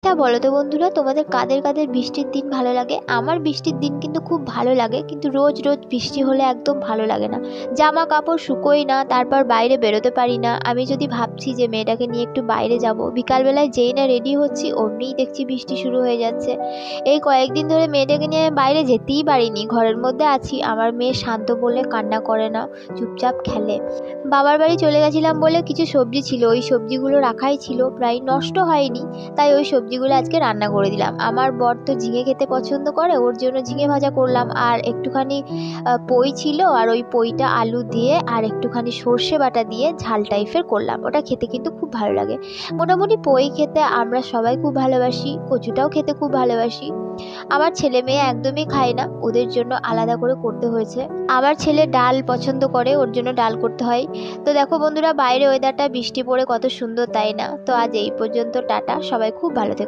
তা বলো তো বন্ধুরা, তোমাদের কাদের কাদের বৃষ্টির দিন ভালো লাগে? আমার বৃষ্টির দিন কিন্তু খুব ভালো লাগে, কিন্তু রোজ রোজ বৃষ্টি হলে একদম ভালো লাগে না। জামা কাপড় শুকোই না, তারপর বাইরে বেরোতে পারি না। আমি যদি ভাবছি যে মেয়েটাকে নিয়ে একটু বাইরে যাব, বিকালবেলায় যেই না রেডি হচ্ছি অমনিই দেখছি বৃষ্টি শুরু হয়ে যাচ্ছে। এই কয়েকদিন ধরে মেয়েটাকে নিয়ে আমি বাইরে যেতেই পারিনি, ঘরের মধ্যে আছি। আমার মেয়ে শান্ত বললে কান্না করে না, চুপচাপ খেলে। বাবার বাড়ি চলে গেছিলাম বলে কিছু সবজি ছিল, ওই সবজিগুলো রাখাই ছিল, প্রায় নষ্ট হয়নি। তাই ওই সবজিগুলো আজকে রান্না করে দিলাম। আমার বর তো ঝিঙে খেতে পছন্দ করে, ওর জন্য ঝিঙে ভাজা করলাম। আর একটুখানি পই ছিল, আর ওই পইটা আলু দিয়ে আর একটুখানি সর্ষে বাটা দিয়ে ঝাল টাইপের করলাম। ওটা খেতে কিন্তু খুব ভালো লাগে। মোটামুটি পই খেতে আমরা সবাই খুব ভালোবাসি, কচুটাও খেতে খুব ভালোবাসি। আমার ছেলে মেয়ে একদমই খায় না, ওদের জন্য আলাদা করে করতে হয়েছে। আমার ছেলে ডাল পছন্দ করে, ওর জন্য ডাল করতে হয়। তো দেখো বন্ধুরা, বাইরে ওয়েদারটা বৃষ্টি পড়ে কত সুন্দর, তাই না? তো আজ এই পর্যন্ত, টাটা, সবাই খুব ভালো থেকো।